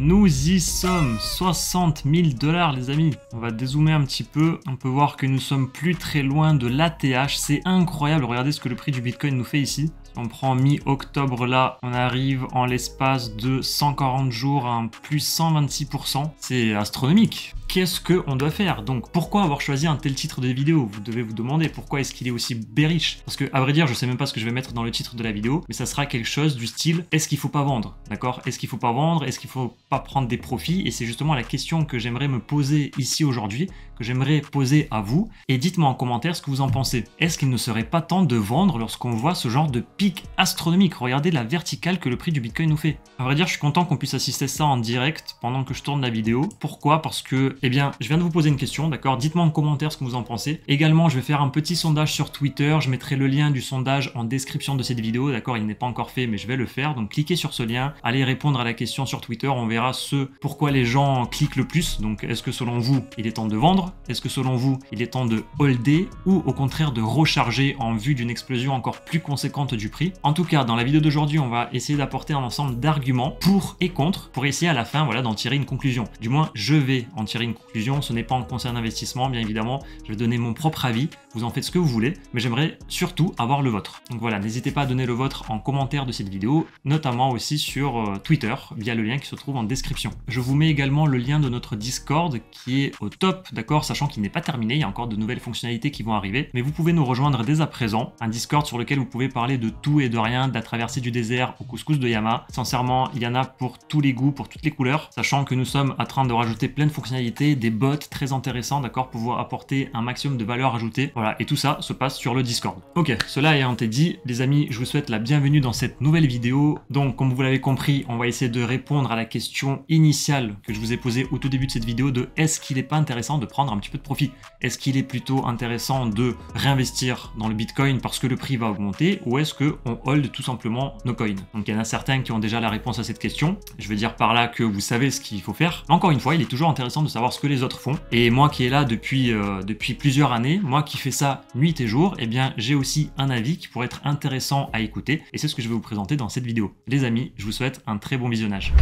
Nous y sommes, 60 000 $ les amis. On va dézoomer un petit peu, on peut voir que nous sommes plus très loin de l'ATH, c'est incroyable, regardez ce que le prix du Bitcoin nous fait ici. Si on prend mi-octobre là, on arrive en l'espace de 140 jours à un plus 126%, c'est astronomique. Qu'est-ce qu'on doit faire? Donc pourquoi avoir choisi un tel titre de vidéo? Vous devez vous demander pourquoi est-ce qu'il est aussi bearish. Parce que à vrai dire, je sais même pas ce que je vais mettre dans le titre de la vidéo, mais ça sera quelque chose du style est-ce qu'il faut pas vendre? D'accord? Est-ce qu'il faut pas vendre? Est-ce qu'il faut pas prendre des profits? Et c'est justement la question que j'aimerais me poser ici aujourd'hui, que j'aimerais poser à vous. Et dites-moi en commentaire ce que vous en pensez. Est-ce qu'il ne serait pas temps de vendre lorsqu'on voit ce genre de pic astronomique? Regardez la verticale que le prix du Bitcoin nous fait. À vrai dire, je suis content qu'on puisse assister à ça en direct pendant que je tourne la vidéo. Pourquoi? Parce que, eh bien, je viens de vous poser une question, d'accord? Dites-moi en commentaire ce que vous en pensez. Également, je vais faire un petit sondage sur Twitter. Je mettrai le lien du sondage en description de cette vidéo, d'accord? Il n'est pas encore fait, mais je vais le faire. Donc, cliquez sur ce lien. Allez répondre à la question sur Twitter. On verra pourquoi les gens cliquent le plus. Donc, est-ce que selon vous, il est temps de vendre? Est-ce que selon vous, il est temps de holder? Ou au contraire de recharger en vue d'une explosion encore plus conséquente du prix? En tout cas, dans la vidéo d'aujourd'hui, on va essayer d'apporter un ensemble d'arguments pour et contre pour essayer à la fin, voilà, d'en tirer une conclusion. Du moins, je vais en tirer une conclusion. Ce n'est pas en conseil d'investissement, bien évidemment. Je vais donner mon propre avis. Vous en faites ce que vous voulez, mais j'aimerais surtout avoir le vôtre. Donc voilà, n'hésitez pas à donner le vôtre en commentaire de cette vidéo, notamment aussi sur Twitter, via le lien qui se trouve en description. Je vous mets également le lien de notre Discord qui est au top, d'accord, sachant qu'il n'est pas terminé, il y a encore de nouvelles fonctionnalités qui vont arriver, mais vous pouvez nous rejoindre dès à présent. Un Discord sur lequel vous pouvez parler de tout et de rien, de la traversée du désert au couscous de Yama. Sincèrement, il y en a pour tous les goûts, pour toutes les couleurs, sachant que nous sommes en train de rajouter plein de fonctionnalités, des bots très intéressants, d'accord, pour pouvoir apporter un maximum de valeur ajoutée. Voilà, et tout ça se passe sur le Discord. Ok, cela ayant été dit, les amis, je vous souhaite la bienvenue dans cette nouvelle vidéo. Donc, comme vous l'avez compris, on va essayer de répondre à la question initiale que je vous ai posée au tout début de cette vidéo de est-ce qu'il n'est pas intéressant de prendre un petit peu de profit? Est-ce qu'il est plutôt intéressant de réinvestir dans le Bitcoin parce que le prix va augmenter, ou est-ce qu'on hold tout simplement nos coins? Donc, il y en a certains qui ont déjà la réponse à cette question. Je veux dire par là que vous savez ce qu'il faut faire. Mais encore une fois, il est toujours intéressant de savoir ce que les autres font. Et moi qui est là depuis plusieurs années, moi qui fais ça nuit et jour, eh bien j'ai aussi un avis qui pourrait être intéressant à écouter et c'est ce que je vais vous présenter dans cette vidéo. Les amis, je vous souhaite un très bon visionnage.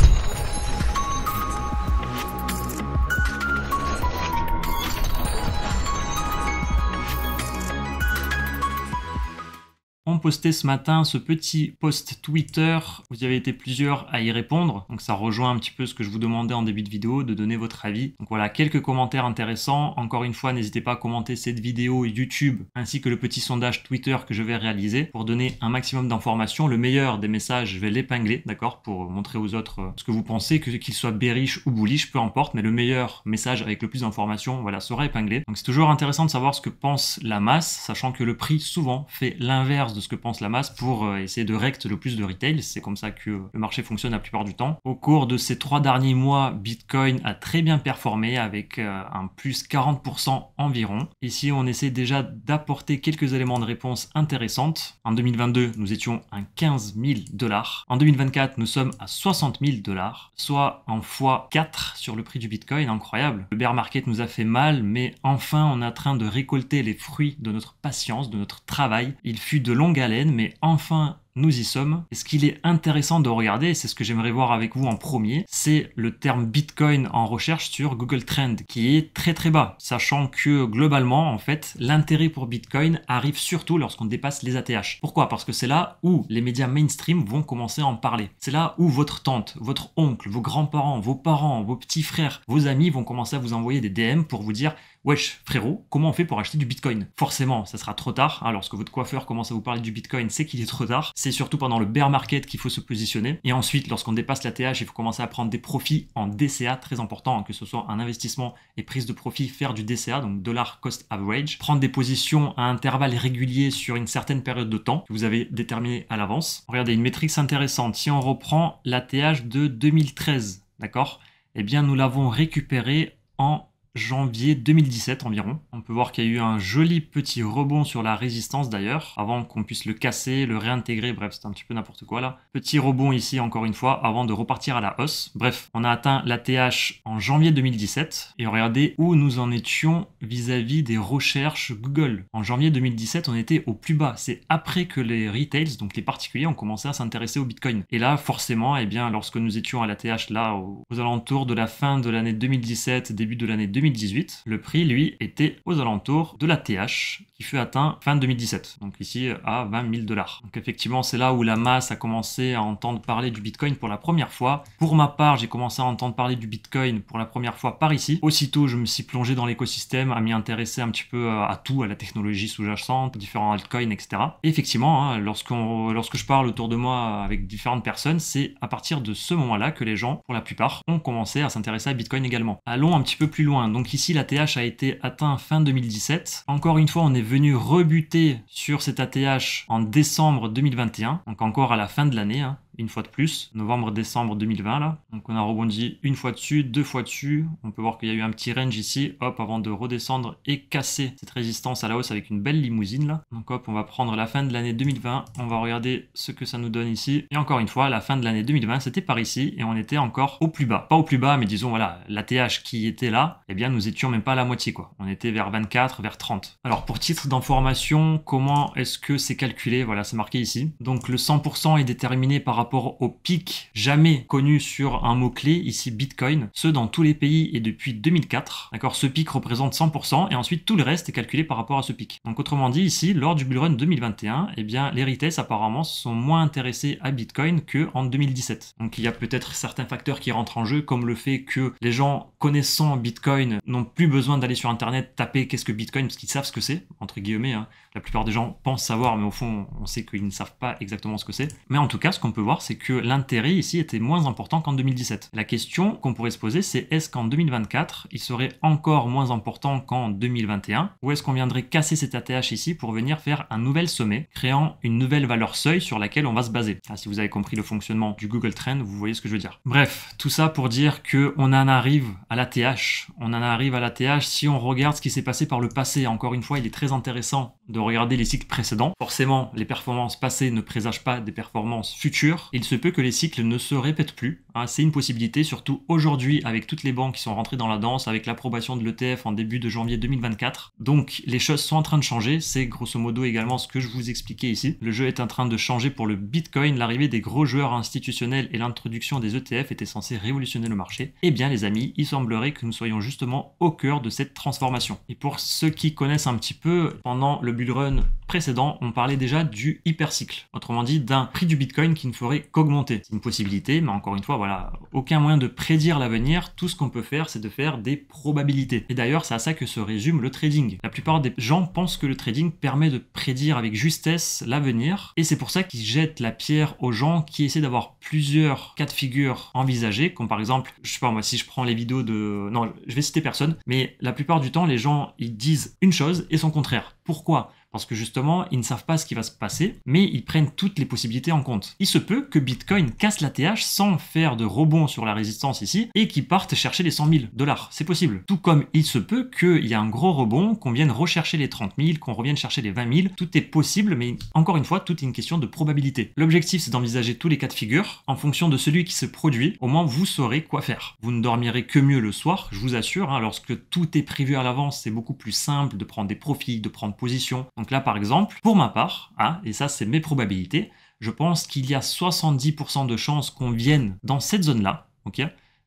On postait ce matin ce petit post Twitter, vous y avez été plusieurs à y répondre, donc ça rejoint un petit peu ce que je vous demandais en début de vidéo, de donner votre avis. Donc voilà, quelques commentaires intéressants. Encore une fois, n'hésitez pas à commenter cette vidéo YouTube, ainsi que le petit sondage Twitter que je vais réaliser pour donner un maximum d'informations. Le meilleur des messages, je vais l'épingler, d'accord, pour montrer aux autres ce que vous pensez, qu'il soit bearish ou bullish, peu importe, mais le meilleur message avec le plus d'informations, voilà, sera épinglé. Donc c'est toujours intéressant de savoir ce que pense la masse, sachant que le prix souvent fait l'inverse de ce que pense la masse pour essayer de rect le plus de retail. C'est comme ça que le marché fonctionne la plupart du temps. Au cours de ces 3 derniers mois, Bitcoin a très bien performé avec un plus 40% environ. Ici, on essaie déjà d'apporter quelques éléments de réponse intéressantes. En 2022, nous étions à 15 000 $. En 2024, nous sommes à 60 000 $, soit en x4 sur le prix du Bitcoin. Incroyable. Le bear market nous a fait mal, mais enfin, on est en train de récolter les fruits de notre patience, de notre travail. Il fut de longue haleine, mais enfin nous y sommes. Et ce qu'il est intéressant de regarder, et c'est ce que j'aimerais voir avec vous en premier, c'est le terme Bitcoin en recherche sur Google Trend, qui est très très bas, sachant que globalement, en fait, l'intérêt pour Bitcoin arrive surtout lorsqu'on dépasse les ATH. Pourquoi? Parce que c'est là où les médias mainstream vont commencer à en parler. C'est là où votre tante, votre oncle, vos grands-parents, vos parents, vos petits frères, vos amis vont commencer à vous envoyer des DM pour vous dire wesh frérot, comment on fait pour acheter du Bitcoin? Forcément, ça sera trop tard. Hein, lorsque votre coiffeur commence à vous parler du Bitcoin, c'est qu'il est trop tard. C'est surtout pendant le bear market qu'il faut se positionner. Et ensuite, lorsqu'on dépasse la TH, il faut commencer à prendre des profits en DCA, très important, hein, que ce soit un investissement et prise de profit, faire du DCA, donc Dollar Cost Average, prendre des positions à intervalles réguliers sur une certaine période de temps que vous avez déterminé à l'avance. Regardez, une métrique intéressante. Si on reprend la TH de 2013, d'accord? Eh bien, nous l'avons récupéré en janvier 2017 environ. On peut voir qu'il y a eu un joli petit rebond sur la résistance d'ailleurs, avant qu'on puisse le casser, le réintégrer, bref, c'est un petit peu n'importe quoi là. Petit rebond ici encore une fois, avant de repartir à la hausse. Bref, on a atteint l'ATH en janvier 2017, et regardez où nous en étions vis-à-vis des recherches Google. En janvier 2017, on était au plus bas. C'est après que les retails, donc les particuliers, ont commencé à s'intéresser au Bitcoin. Et là, forcément, eh bien, lorsque nous étions à l'ATH là, aux alentours de la fin de l'année 2017, début de l'année 2018, le prix, lui, était aux alentours de l'ATH, qui fut atteint fin 2017. Donc ici, à 20 000 $. Donc effectivement, c'est là où la masse a commencé à entendre parler du Bitcoin pour la première fois. Pour ma part, j'ai commencé à entendre parler du Bitcoin pour la première fois par ici. Aussitôt, je me suis plongé dans l'écosystème, à m'y intéresser un petit peu à tout, à la technologie sous-jacente, différents altcoins, etc. Et effectivement, hein, lorsque je parle autour de moi avec différentes personnes, c'est à partir de ce moment-là que les gens, pour la plupart, ont commencé à s'intéresser à Bitcoin également. Allons un petit peu plus loin. Donc ici, l'ATH a été atteint fin 2017. Encore une fois, on est venu rebuter sur cet ATH en décembre 2021, donc encore à la fin de l'année, hein. Une fois de plus, novembre-décembre 2020 là. Donc on a rebondi une fois dessus, deux fois dessus. On peut voir qu'il y a eu un petit range ici, hop, avant de redescendre et casser cette résistance à la hausse avec une belle limousine là. Donc hop, on va prendre la fin de l'année 2020, on va regarder ce que ça nous donne ici. Et encore une fois, la fin de l'année 2020, c'était par ici et on était encore au plus bas. Pas au plus bas, mais disons voilà, l'ATH qui était là, eh bien nous étions même pas à la moitié quoi. On était vers 24, vers 30. Alors pour titre d'information, comment est-ce que c'est calculé? Voilà, c'est marqué ici. Donc le 100% est déterminé par rapport au pic jamais connu sur un mot-clé, ici Bitcoin, ce dans tous les pays et depuis 2004. D'accord, ce pic représente 100% et ensuite tout le reste est calculé par rapport à ce pic. Donc autrement dit, ici, lors du bullrun 2021, eh bien les retails apparemment sont moins intéressés à Bitcoin qu'en 2017. Donc il y a peut-être certains facteurs qui rentrent en jeu, comme le fait que les gens connaissant Bitcoin n'ont plus besoin d'aller sur Internet taper qu'est-ce que Bitcoin parce qu'ils savent ce que c'est, entre guillemets, hein. La plupart des gens pensent savoir, mais au fond, on sait qu'ils ne savent pas exactement ce que c'est. Mais en tout cas, ce qu'on peut voir, c'est que l'intérêt ici était moins important qu'en 2017. La question qu'on pourrait se poser, c'est est-ce qu'en 2024, il serait encore moins important qu'en 2021, ou est-ce qu'on viendrait casser cet ATH ici pour venir faire un nouvel sommet, créant une nouvelle valeur seuil sur laquelle on va se baser. Ah, si vous avez compris le fonctionnement du Google Trend, vous voyez ce que je veux dire. Bref, tout ça pour dire qu'on en arrive à l'ATH. On en arrive à l'ATH si on regarde ce qui s'est passé par le passé. Encore une fois, il est très intéressant de regarder les cycles précédents. Forcément, les performances passées ne présagent pas des performances futures. Il se peut que les cycles ne se répètent plus. Hein, c'est une possibilité, surtout aujourd'hui avec toutes les banques qui sont rentrées dans la danse, avec l'approbation de l'ETF en début de janvier 2024. Donc les choses sont en train de changer. C'est grosso modo également ce que je vous expliquais ici. Le jeu est en train de changer pour le Bitcoin. L'arrivée des gros joueurs institutionnels et l'introduction des ETF étaient censés révolutionner le marché. Eh bien les amis, il semblerait que nous soyons justement au cœur de cette transformation. Et pour ceux qui connaissent un petit peu, pendant le bullrun précédent, on parlait déjà du hypercycle. Autrement dit, d'un prix du Bitcoin qui ne ferait qu'augmenter. C'est une possibilité, mais encore une fois, voilà, aucun moyen de prédire l'avenir. Tout ce qu'on peut faire, c'est de faire des probabilités. Et d'ailleurs, c'est à ça que se résume le trading. La plupart des gens pensent que le trading permet de prédire avec justesse l'avenir, et c'est pour ça qu'ils jettent la pierre aux gens qui essaient d'avoir plusieurs cas de figure envisagés, comme par exemple, je sais pas moi, si je prends les vidéos de... Non, je vais citer personne, mais la plupart du temps, les gens, ils disent une chose et son contraire. Pourquoi ? Parce que justement, ils ne savent pas ce qui va se passer, mais ils prennent toutes les possibilités en compte. Il se peut que Bitcoin casse l'ATH sans faire de rebond sur la résistance ici, et qu'ils partent chercher les 100 000 $. C'est possible. Tout comme il se peut qu'il y ait un gros rebond, qu'on vienne rechercher les 30 000, qu'on revienne chercher les 20 000. Tout est possible, mais encore une fois, tout est une question de probabilité. L'objectif, c'est d'envisager tous les cas de figure. En fonction de celui qui se produit, au moins vous saurez quoi faire. Vous ne dormirez que mieux le soir, je vous assure. Hein, lorsque tout est prévu à l'avance, c'est beaucoup plus simple de prendre des profits, de prendre position. Donc là, par exemple, pour ma part, hein, et ça c'est mes probabilités, je pense qu'il y a 70% de chances qu'on vienne dans cette zone-là, ok,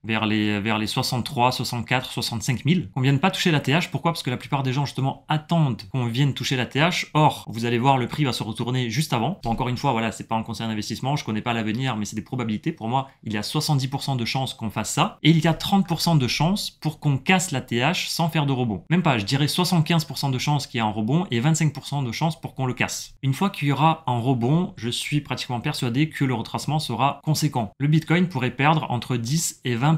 vers les 63, 64, 65 000, qu'on vienne pas toucher l'ATH. Pourquoi? Parce que la plupart des gens justement attendent qu'on vienne toucher l'ATH. Or, vous allez voir, le prix va se retourner juste avant. Bon, encore une fois, voilà, c'est pas un conseil d'investissement, je connais pas l'avenir, mais c'est des probabilités. Pour moi, il y a 70% de chances qu'on fasse ça, et il y a 30% de chances pour qu'on casse l'ATH sans faire de rebond. Même pas, je dirais 75% de chances qu'il y ait un rebond et 25% de chances pour qu'on le casse. Une fois qu'il y aura un rebond, je suis pratiquement persuadé que le retracement sera conséquent. Le Bitcoin pourrait perdre entre 10 et 20%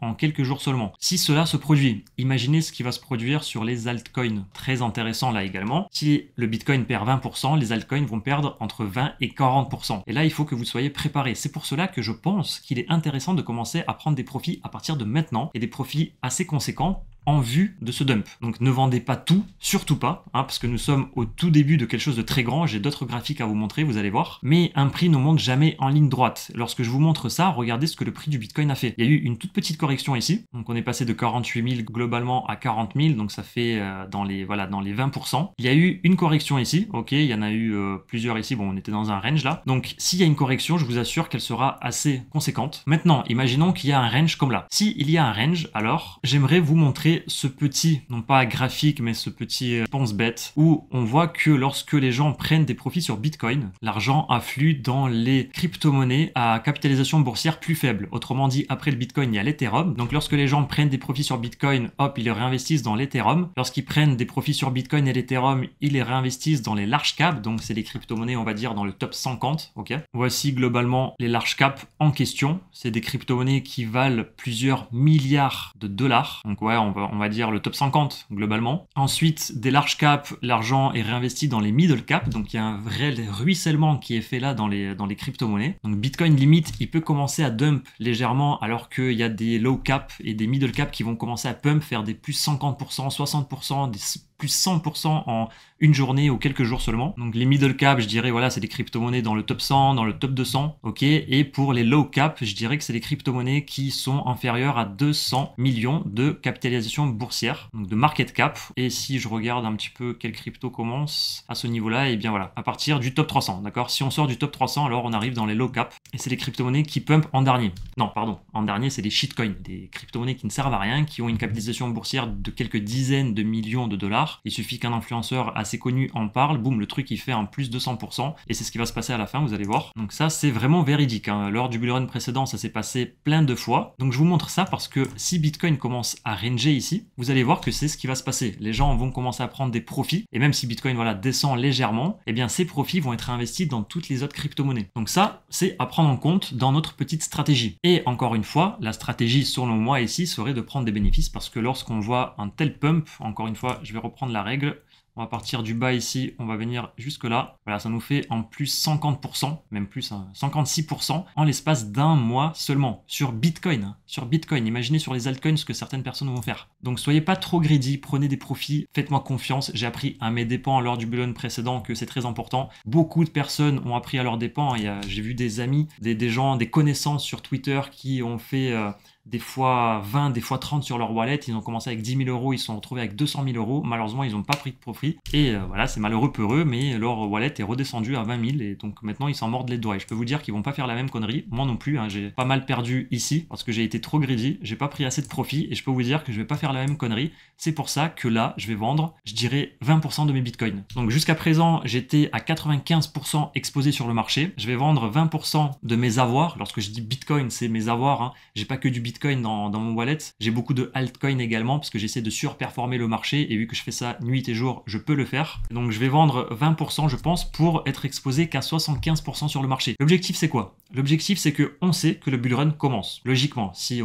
en quelques jours seulement. Si cela se produit, imaginez ce qui va se produire sur les altcoins. Très intéressant là également. Si le Bitcoin perd 20%, les altcoins vont perdre entre 20 et 40%. Et là, il faut que vous soyez préparés. C'est pour cela que je pense qu'il est intéressant de commencer à prendre des profits à partir de maintenant, et des profits assez conséquents en vue de ce dump. Donc ne vendez pas tout, surtout pas, hein, parce que nous sommes au tout début de quelque chose de très grand. J'ai d'autres graphiques à vous montrer, vous allez voir. Mais un prix ne monte jamais en ligne droite. Lorsque je vous montre ça, regardez ce que le prix du Bitcoin a fait. Il y a eu une toute petite correction ici. Donc on est passé de 48 000 globalement à 40 000, donc ça fait dans les 20%. Il y a eu une correction ici, ok, il y en a eu plusieurs ici, bon on était dans un range là. Donc s'il y a une correction, je vous assure qu'elle sera assez conséquente. Maintenant, imaginons qu'il y a un range comme là. S'il y a un range, alors j'aimerais vous montrer ce petit, non pas graphique, mais ce petit pense-bête, où on voit que lorsque les gens prennent des profits sur Bitcoin, l'argent afflue dans les crypto-monnaies à capitalisation boursière plus faible. Autrement dit, après le Bitcoin, il y a l'Ethereum. Donc lorsque les gens prennent des profits sur Bitcoin, hop, ils les réinvestissent dans l'Ethereum. Lorsqu'ils prennent des profits sur Bitcoin et l'Ethereum, ils les réinvestissent dans les large caps. Donc c'est les crypto-monnaies, on va dire, dans le top 50. Ok. Voici globalement les large caps en question. C'est des crypto-monnaies qui valent plusieurs milliards de dollars. Donc ouais, on va dire le top 50 globalement. Ensuite, des large caps, l'argent est réinvesti dans les middle caps. Donc il y a un vrai ruissellement qui est fait là dans les crypto-monnaies. Donc Bitcoin limite, il peut commencer à dump légèrement alors qu'il y a des low caps et des middle caps qui vont commencer à pump, faire des plus 50%, 60%, des plus 100% en une journée ou quelques jours seulement. Donc les middle cap, je dirais, voilà, c'est des crypto-monnaies dans le top 100, dans le top 200, ok. Et pour les low cap, je dirais que c'est des crypto-monnaies qui sont inférieures à 200 millions de capitalisation boursière, donc de market cap. Et si je regarde un petit peu quel crypto commence à ce niveau-là, et bien voilà, à partir du top 300, d'accord. Si on sort du top 300, alors on arrive dans les low cap. Et c'est les crypto-monnaies qui pump en dernier. Non, pardon, en dernier, c'est des shitcoins, des crypto-monnaies qui ne servent à rien, qui ont une capitalisation boursière de quelques dizaines de millions de dollars. Il suffit qu'un influenceur assez connu en parle, boum, le truc il fait un plus 200%, et c'est ce qui va se passer à la fin, vous allez voir. Donc ça, c'est vraiment véridique, hein. Lors du bull run précédent, ça s'est passé plein de fois. Donc je vous montre ça parce que si Bitcoin commence à ranger ici, vous allez voir que c'est ce qui va se passer. Les gens vont commencer à prendre des profits, et même si Bitcoin, voilà, descend légèrement, eh bien ces profits vont être investis dans toutes les autres crypto-monnaies. Donc ça, c'est à prendre en compte dans notre petite stratégie. Et encore une fois, la stratégie selon moi ici serait de prendre des bénéfices parce que lorsqu'on voit un tel pump, encore une fois, je vais reprendre la règle. On va partir du bas ici, on va venir jusque là. Voilà, ça nous fait en plus 50%, même plus, hein, 56% en l'espace d'un mois seulement. Sur Bitcoin, hein, sur Bitcoin. Imaginez sur les altcoins ce que certaines personnes vont faire. Donc soyez pas trop greedy, prenez des profits, faites-moi confiance. J'ai appris à mes dépens lors du bull run précédent que c'est très important. Beaucoup de personnes ont appris à leurs dépens. J'ai vu des amis, des gens, des connaissances sur Twitter qui ont fait... des fois 20, des fois 30 sur leur wallet. Ils ont commencé avec 10 000 euros, ils se sont retrouvés avec 200 000 euros. Malheureusement, ils n'ont pas pris de profit. Et voilà, c'est malheureux pour eux, mais leur wallet est redescendu à 20 000. Et donc maintenant, ils s'en mordent les doigts. Et je peux vous dire qu'ils vont pas faire la même connerie. Moi non plus, hein, j'ai pas mal perdu ici parce que j'ai été trop greedy. J'ai pas pris assez de profit. Et je peux vous dire que je vais pas faire la même connerie. C'est pour ça que là, je vais vendre, je dirais, 20% de mes bitcoins. Donc jusqu'à présent, j'étais à 95% exposé sur le marché. Je vais vendre 20% de mes avoirs. Lorsque je dis bitcoin, c'est mes avoirs, hein. J'ai pas que du bitcoin dans mon wallet. J'ai beaucoup de altcoins également parce que j'essaie de surperformer le marché et vu que je fais ça nuit et jour, je peux le faire. Donc je vais vendre 20% je pense pour être exposé qu'à 75% sur le marché. L'objectif c'est quoi? L'objectif c'est que on sait que le bull run commence. Logiquement, si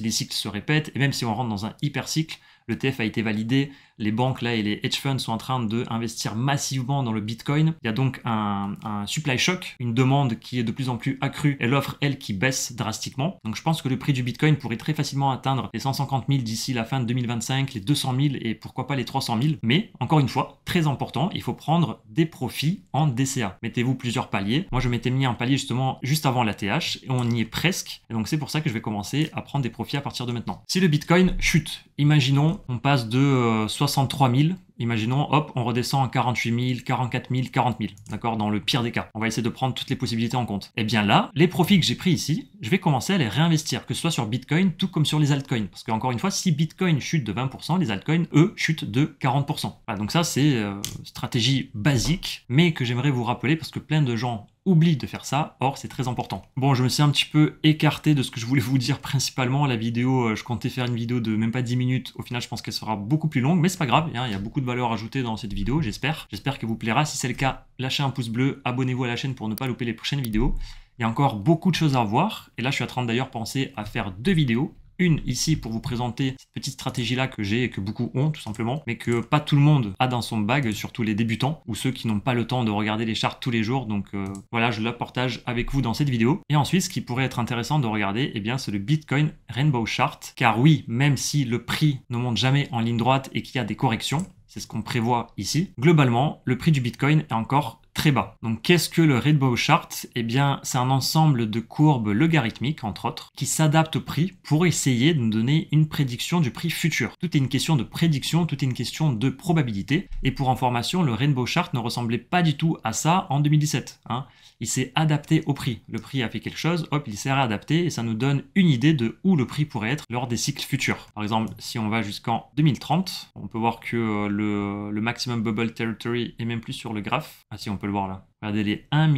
les cycles se répètent et même si on rentre dans un hyper cycle, le TF a été validé, les banques là et les hedge funds sont en train d'investir massivement dans le Bitcoin. Il y a donc un supply shock, une demande qui est de plus en plus accrue et l'offre, elle, qui baisse drastiquement. Donc je pense que le prix du Bitcoin pourrait très facilement atteindre les 150 000 d'ici la fin de 2025, les 200 000 et pourquoi pas les 300 000. Mais encore une fois, très important, il faut prendre des profits en DCA. Mettez-vous plusieurs paliers. Moi, je m'étais mis un palier justement juste avant l'ATH et on y est presque. Et donc c'est pour ça que je vais commencer à prendre des profits à partir de maintenant. Si le Bitcoin chute, imaginons, on passe de 63 000, imaginons, hop, on redescend à 48 000, 44 000, 40 000, d'accord, dans le pire des cas. On va essayer de prendre toutes les possibilités en compte. Et bien là, les profits que j'ai pris ici, je vais commencer à les réinvestir, que ce soit sur Bitcoin, tout comme sur les altcoins. Parce qu'encore une fois, si Bitcoin chute de 20%, les altcoins, eux, chutent de 40%. Voilà, donc ça, c'est stratégie basique, mais que j'aimerais vous rappeler parce que plein de gens oublie de faire ça, or c'est très important. Bon, je me suis un petit peu écarté de ce que je voulais vous dire principalement. La vidéo, je comptais faire une vidéo de même pas 10 minutes. Au final, je pense qu'elle sera beaucoup plus longue, mais c'est pas grave, hein, il y a beaucoup de valeur ajoutée dans cette vidéo, j'espère. J'espère qu'elle vous plaira. Si c'est le cas, lâchez un pouce bleu, abonnez-vous à la chaîne pour ne pas louper les prochaines vidéos. Il y a encore beaucoup de choses à voir, et là je suis en train d'ailleurs penser à faire 2 vidéos. Une ici pour vous présenter cette petite stratégie-là que j'ai et que beaucoup ont tout simplement, mais que pas tout le monde a dans son bag, surtout les débutants ou ceux qui n'ont pas le temps de regarder les charts tous les jours. Donc voilà, je la partage avec vous dans cette vidéo. Et ensuite, ce qui pourrait être intéressant de regarder, eh bien, c'est le Bitcoin Rainbow Chart. Car oui, même si le prix ne monte jamais en ligne droite et qu'il y a des corrections, c'est ce qu'on prévoit ici, globalement, le prix du Bitcoin est encore très bas. Donc qu'est-ce que le Rainbow Chart? Eh bien, c'est un ensemble de courbes logarithmiques, entre autres, qui s'adaptent au prix pour essayer de nous donner une prédiction du prix futur. Tout est une question de prédiction, tout est une question de probabilité. Et pour information, le Rainbow Chart ne ressemblait pas du tout à ça en 2017. Il s'est adapté au prix. Le prix a fait quelque chose, hop, il s'est réadapté et ça nous donne une idée de où le prix pourrait être lors des cycles futurs. Par exemple, si on va jusqu'en 2030, on peut voir que le maximum bubble territory est même plus sur le graphe. Ah si, on peut le voir là. Regardez les 1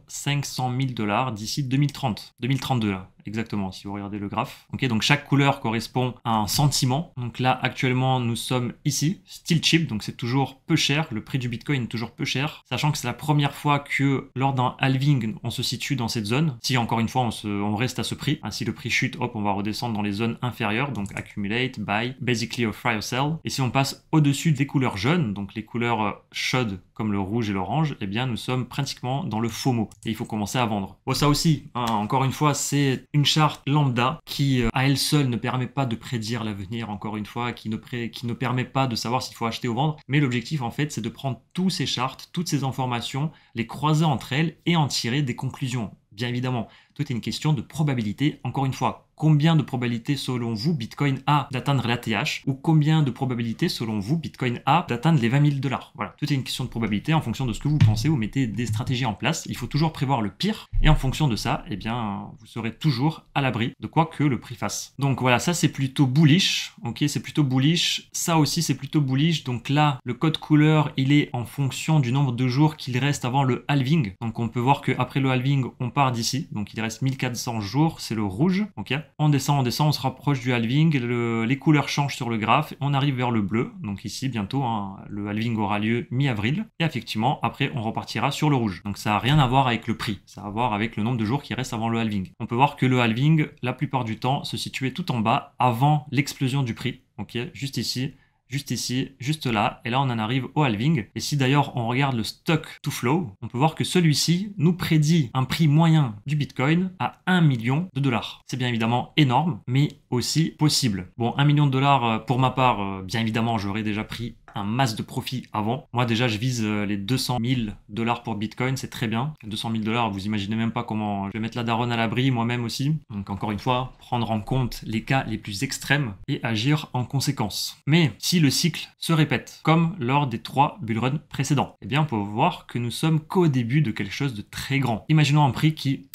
500 000 $ d'ici 2030. 2032 là, exactement, si vous regardez le graphe. Ok, donc chaque couleur correspond à un sentiment. Donc là, actuellement, nous sommes ici, still cheap, donc c'est toujours peu cher. Le prix du Bitcoin est toujours peu cher. Sachant que c'est la première fois que lors d'un halving, on se situe dans cette zone. Si encore une fois, on reste à ce prix. Si le prix chute, hop, on va redescendre dans les zones inférieures. Donc accumulate, buy, basically or fry or sell. Et si on passe au-dessus des couleurs jaunes, donc les couleurs chaudes comme le rouge et l'orange, eh bien nous sommes pratiquement dans le FOMO et il faut commencer à vendre. Bon, ça aussi, encore une fois, c'est une charte lambda qui à elle seule ne permet pas de prédire l'avenir, encore une fois, qui ne permet pas de savoir s'il faut acheter ou vendre, mais l'objectif en fait c'est de prendre tous ces chartes, toutes ces informations, les croiser entre elles et en tirer des conclusions. Bien évidemment, tout est une question de probabilité. Encore une fois, combien de probabilités selon vous Bitcoin a d'atteindre l'ATH ou combien de probabilités selon vous Bitcoin a d'atteindre les 20 000 $. Voilà, tout est une question de probabilité. En fonction de ce que vous pensez, vous mettez des stratégies en place. Il faut toujours prévoir le pire et en fonction de ça, eh bien, vous serez toujours à l'abri de quoi que le prix fasse. Donc voilà, ça c'est plutôt bullish. Ok, c'est plutôt bullish. Ça aussi c'est plutôt bullish. Donc là, le code couleur, il est en fonction du nombre de jours qu'il reste avant le halving. Donc on peut voir qu'après le halving, on part d'ici. Donc il reste 1400 jours, c'est le rouge. Ok. On descend, on se rapproche du halving, les couleurs changent sur le graphe, on arrive vers le bleu, donc ici bientôt, le halving aura lieu mi-avril, et effectivement, après on repartira sur le rouge. Donc ça n'a rien à voir avec le prix, ça a à voir avec le nombre de jours qui restent avant le halving. On peut voir que le halving, la plupart du temps, se situait tout en bas, avant l'explosion du prix, ok, juste ici, juste là, et là on en arrive au halving. Et si d'ailleurs on regarde le stock to flow, on peut voir que celui-ci nous prédit un prix moyen du Bitcoin à 1 million de $. C'est bien évidemment énorme, mais aussi possible. Bon, 1 million de $, pour ma part, bien évidemment, j'aurais déjà pris un masse de profit avant. Moi déjà je vise les 200 000 $ pour Bitcoin, c'est très bien. 200 000 $, vous imaginez même pas comment je vais mettre la daronne à l'abri moi-même aussi. Donc encore une fois, prendre en compte les cas les plus extrêmes et agir en conséquence. Mais si le cycle se répète, comme lors des 3 bullruns précédents, eh bien on peut voir que nous sommes qu'au début de quelque chose de très grand. Imaginons un prix qui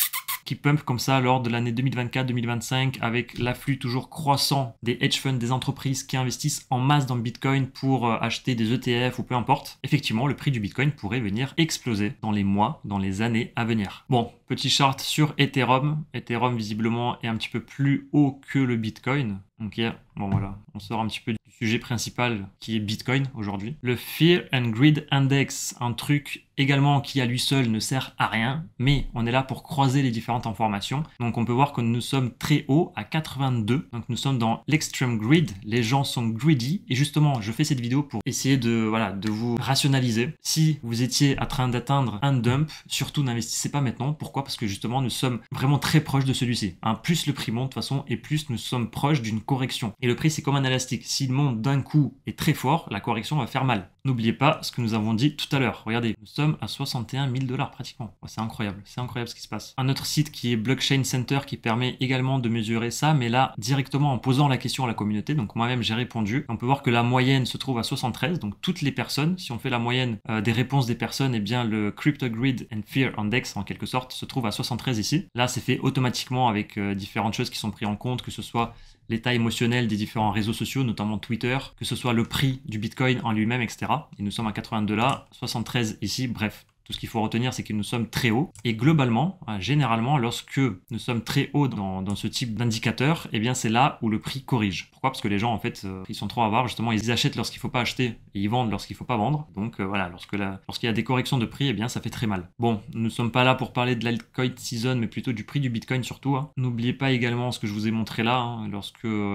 pump comme ça lors de l'année 2024-2025 avec l'afflux toujours croissant des hedge funds, des entreprises qui investissent en masse dans le Bitcoin pour acheter des ETF ou peu importe. Effectivement, le prix du Bitcoin pourrait venir exploser dans les mois, dans les années à venir. Bon, petit chart sur Ethereum. Ethereum visiblement est un petit peu plus haut que le Bitcoin. Ok, bon voilà, on sort un petit peu du sujet principal qui est Bitcoin aujourd'hui. Le Fear and Greed Index, un truc également qui à lui seul ne sert à rien, mais on est là pour croiser les différentes informations. Donc on peut voir que nous sommes très haut à 82, donc nous sommes dans l'extreme greed, les gens sont greedy, et justement je fais cette vidéo pour essayer de vous rationaliser. Si vous étiez en train d'atteindre un dump, surtout n'investissez pas maintenant. Pourquoi? Parce que justement nous sommes vraiment très proches de celui-ci. Plus le prix monte de toute façon, et plus nous sommes proches d'une correction. Et le prix c'est comme un élastique, s'il monte d'un coup et très fort, la correction va faire mal. N'oubliez pas ce que nous avons dit tout à l'heure. Regardez, nous sommes à 61 000 $ pratiquement. C'est incroyable ce qui se passe. Un autre site qui est Blockchain Center qui permet également de mesurer ça, mais là directement en posant la question à la communauté. Donc moi-même j'ai répondu. On peut voir que la moyenne se trouve à 73, donc toutes les personnes, si on fait la moyenne des réponses des personnes, eh bien le Crypto Greed and Fear Index en quelque sorte se trouve à 73 ici. Là c'est fait automatiquement avec différentes choses qui sont prises en compte, que ce soit l'état émotionnel des différents réseaux sociaux, notamment Twitter, que ce soit le prix du Bitcoin en lui-même, etc. Et nous sommes à 82 là, 73 ici, bref. Tout ce qu'il faut retenir, c'est que nous sommes très hauts. Et globalement, généralement, lorsque nous sommes très hauts dans ce type d'indicateur, eh bien c'est là où le prix corrige. Pourquoi? Parce que les gens, en fait, ils sont trop avares. Justement, ils achètent lorsqu'il ne faut pas acheter et ils vendent lorsqu'il ne faut pas vendre. Donc voilà, lorsqu'il y a des corrections de prix, eh bien ça fait très mal. Bon, nous ne sommes pas là pour parler de l'altcoin season, mais plutôt du prix du Bitcoin surtout. N'oubliez pas également ce que je vous ai montré là,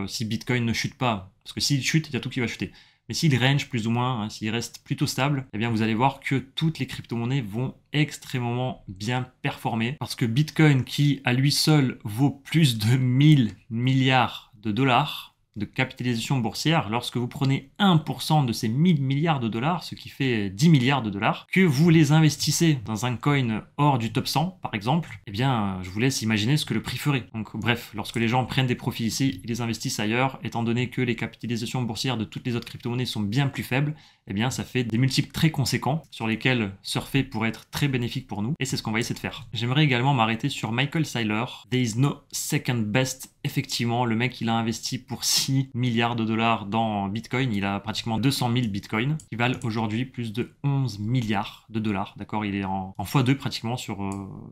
si Bitcoin ne chute pas, parce que s'il chute, il y a tout qui va chuter. Mais s'il range plus ou moins, s'il reste plutôt stable, eh bien vous allez voir que toutes les crypto-monnaies vont extrêmement bien performer. Parce que Bitcoin, qui à lui seul vaut plus de 1000 milliards de dollars de capitalisation boursière, lorsque vous prenez 1% de ces 1000 milliards de dollars, ce qui fait 10 milliards de dollars, que vous les investissez dans un coin hors du top 100, par exemple, eh bien, je vous laisse imaginer ce que le prix ferait. Donc, bref, lorsque les gens prennent des profits ici, ils les investissent ailleurs, étant donné que les capitalisations boursières de toutes les autres crypto-monnaies sont bien plus faibles, eh bien, ça fait des multiples très conséquents sur lesquels surfer pourrait être très bénéfique pour nous, et c'est ce qu'on va essayer de faire. J'aimerais également m'arrêter sur Michael Saylor. There is no second best. Effectivement, le mec, il a investi pour 6 milliards de dollars dans Bitcoin. Il a pratiquement 200 000 Bitcoins qui valent aujourd'hui plus de 11 milliards de dollars. D'accord, il est en x2 pratiquement sur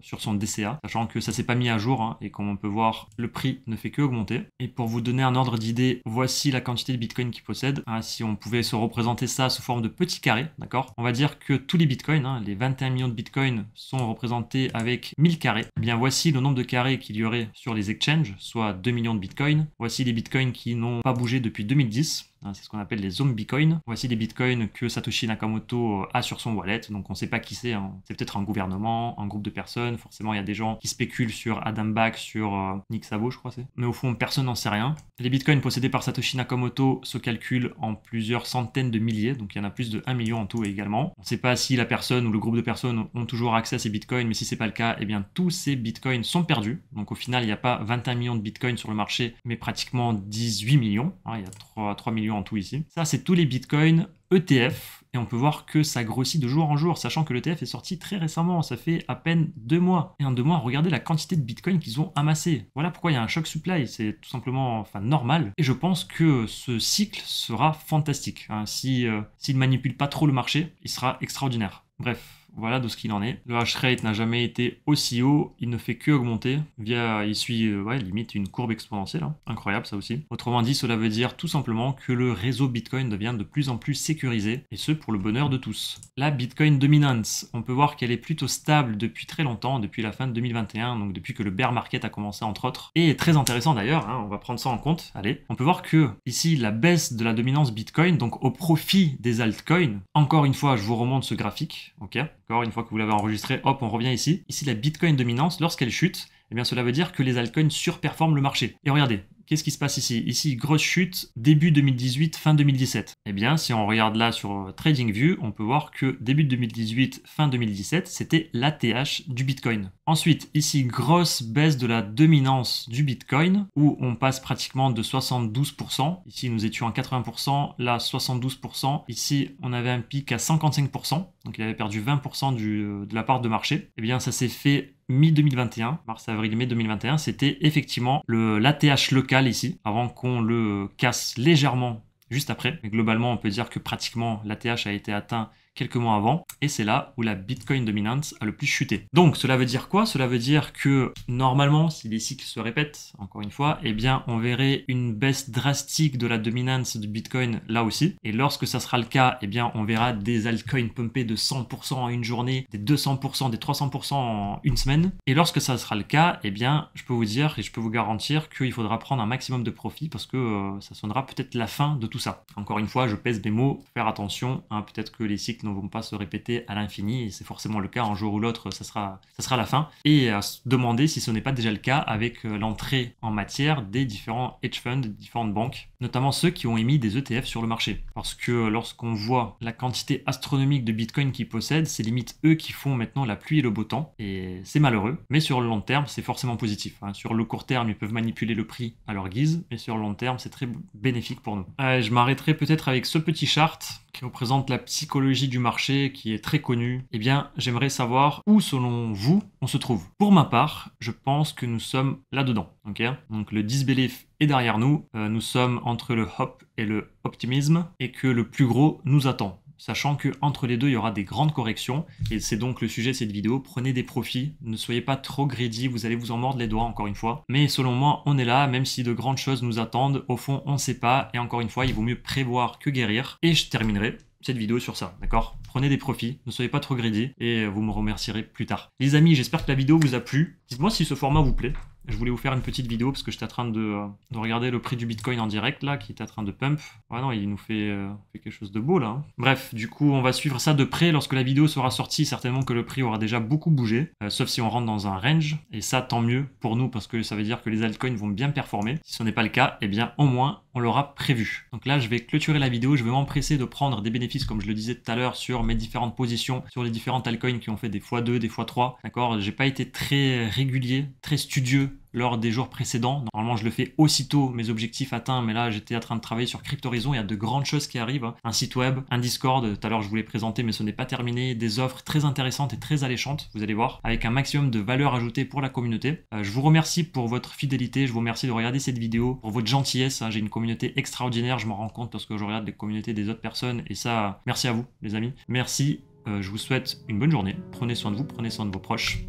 son DCA, sachant que ça s'est pas mis à jour et comme on peut voir, le prix ne fait que augmenter. Et pour vous donner un ordre d'idée, voici la quantité de Bitcoin qu'il possède. Si on pouvait se représenter ça sous forme de petits carrés, d'accord, on va dire que tous les Bitcoins, les 21 millions de Bitcoins sont représentés avec 1000 carrés. Eh bien, voici le nombre de carrés qu'il y aurait sur les exchanges, soit 2 millions de bitcoins. Voici les bitcoins qui n'ont pas bougé depuis 2010. C'est ce qu'on appelle les zombie coins. Voici les bitcoins que Satoshi Nakamoto a sur son wallet. Donc on ne sait pas qui c'est. C'est peut-être un gouvernement, un groupe de personnes. Forcément, il y a des gens qui spéculent sur Adam Back, sur Nick Szabo, je crois c'est. Mais au fond, personne n'en sait rien. Les bitcoins possédés par Satoshi Nakamoto se calculent en plusieurs centaines de milliers. Donc il y en a plus de 1 million en tout également. On ne sait pas si la personne ou le groupe de personnes ont toujours accès à ces bitcoins, mais si c'est pas le cas, eh bien tous ces bitcoins sont perdus. Donc au final, il n'y a pas 21 millions de bitcoins sur le marché, mais pratiquement 18 millions. Il y a 3 millions en tout ici. Ça, c'est tous les bitcoins ETF. Et on peut voir que ça grossit de jour en jour, sachant que l'ETF est sorti très récemment, ça fait à peine 2 mois. Et en 2 mois, regardez la quantité de bitcoin qu'ils ont amassé. Voilà pourquoi il y a un choc supply, c'est tout simplement normal. Et je pense que ce cycle sera fantastique. S'il ne manipule pas trop le marché, il sera extraordinaire. Bref. Voilà de ce qu'il en est. Le hash rate n'a jamais été aussi haut, il ne fait que augmenter. Il suit limite une courbe exponentielle. Incroyable ça aussi. Autrement dit, cela veut dire tout simplement que le réseau Bitcoin devient de plus en plus sécurisé, et ce pour le bonheur de tous. La Bitcoin Dominance, on peut voir qu'elle est plutôt stable depuis très longtemps, depuis la fin de 2021, donc depuis que le bear market a commencé entre autres. Et très intéressant d'ailleurs, on va prendre ça en compte. Allez, on peut voir que ici la baisse de la dominance Bitcoin, donc au profit des altcoins. Encore une fois, je vous remonte ce graphique, ok. Une fois que vous l'avez enregistré, hop, on revient ici. Ici, la Bitcoin dominance, lorsqu'elle chute, eh bien, cela veut dire que les altcoins surperforment le marché. Et regardez, qu'est-ce qui se passe ici? Ici, grosse chute, début 2018, fin 2017. Eh bien, si on regarde là sur TradingView, on peut voir que début 2018, fin 2017, c'était l'ATH du Bitcoin. Ensuite, ici, grosse baisse de la dominance du Bitcoin, où on passe pratiquement de 72%. Ici, nous étions à 80%, là, 72%. Ici, on avait un pic à 55%, donc il avait perdu 20% de la part de marché. Eh bien, ça s'est fait mi-2021, mars, avril, mai 2021, c'était effectivement l'ATH local ici, avant qu'on le casse légèrement juste après. Mais globalement, on peut dire que pratiquement l'ATH a été atteint quelques mois avant, et c'est là où la Bitcoin Dominance a le plus chuté. Donc cela veut dire quoi? Cela veut dire que normalement, si les cycles se répètent, encore une fois, eh bien on verrait une baisse drastique de la dominance du Bitcoin là aussi, et lorsque ça sera le cas, eh bien on verra des altcoins pumpés de 100% en une journée, des 200%, des 300% en une semaine, et lorsque ça sera le cas, eh bien je peux vous dire et je peux vous garantir qu'il faudra prendre un maximum de profit parce que ça sonnera peut-être la fin de tout ça. Encore une fois, je pèse mes mots, faire attention, peut-être que les cycles ne vont pas se répéter à l'infini, et c'est forcément le cas, un jour ou l'autre ça sera la fin, et à se demander si ce n'est pas déjà le cas avec l'entrée en matière des différents hedge funds, des différentes banques, notamment ceux qui ont émis des ETF sur le marché. Parce que lorsqu'on voit la quantité astronomique de Bitcoin qu'ils possèdent, c'est limite eux qui font maintenant la pluie et le beau temps, et c'est malheureux, mais sur le long terme c'est forcément positif. Sur le court terme ils peuvent manipuler le prix à leur guise, mais sur le long terme c'est très bénéfique pour nous. Je m'arrêterai peut-être avec ce petit chart qui représente la psychologie du marché, qui est très connu. Eh bien, j'aimerais savoir où, selon vous, on se trouve. Pour ma part, je pense que nous sommes là-dedans. Okay, donc le disbelief est derrière nous. Nous sommes entre le hope et le optimisme, et que le plus gros nous attend. sachant que entre les deux, il y aura des grandes corrections. Et c'est donc le sujet de cette vidéo. Prenez des profits, ne soyez pas trop greedy, vous allez vous en mordre les doigts encore une fois. Mais selon moi, on est là, même si de grandes choses nous attendent. Au fond, on ne sait pas. Et encore une fois, il vaut mieux prévoir que guérir. Et je terminerai cette vidéo sur ça, d'accord? Prenez des profits, ne soyez pas trop greedy et vous me remercierez plus tard. Les amis, j'espère que la vidéo vous a plu. Dites-moi si ce format vous plaît. Je voulais vous faire une petite vidéo parce que j'étais en train de regarder le prix du Bitcoin en direct là, qui était en train de pump. Ouais non, il nous fait quelque chose de beau là. Hein. Bref, du coup, on va suivre ça de près. Lorsque la vidéo sera sortie, certainement que le prix aura déjà beaucoup bougé, sauf si on rentre dans un range. Et ça, tant mieux pour nous parce que ça veut dire que les altcoins vont bien performer. Si ce n'est pas le cas, eh bien au moins on l'aura prévu. Donc là, je vais clôturer la vidéo. Je vais m'empresser de prendre des bénéfices, comme je le disais tout à l'heure, sur mes différentes positions, sur les différentes altcoins qui ont fait des x2, des x3. D'accord? J'ai pas été très régulier, très studieux lors des jours précédents. Normalement, je le fais aussitôt, mes objectifs atteints, mais là, j'étais en train de travailler sur Cryptoraison. Il y a de grandes choses qui arrivent. Hein. Un site web, un Discord. Tout à l'heure, je vous l'ai présenté, mais ce n'est pas terminé. Des offres très intéressantes et très alléchantes, vous allez voir, avec un maximum de valeur ajoutée pour la communauté. Je vous remercie pour votre fidélité. Je vous remercie de regarder cette vidéo, pour votre gentillesse. Hein. J'ai une communauté extraordinaire. Je m'en rends compte lorsque je regarde les communautés des autres personnes. Et ça, merci à vous, les amis. Merci. Je vous souhaite une bonne journée. Prenez soin de vous, prenez soin de vos proches.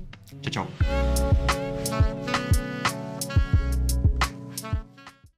Ciao, ciao.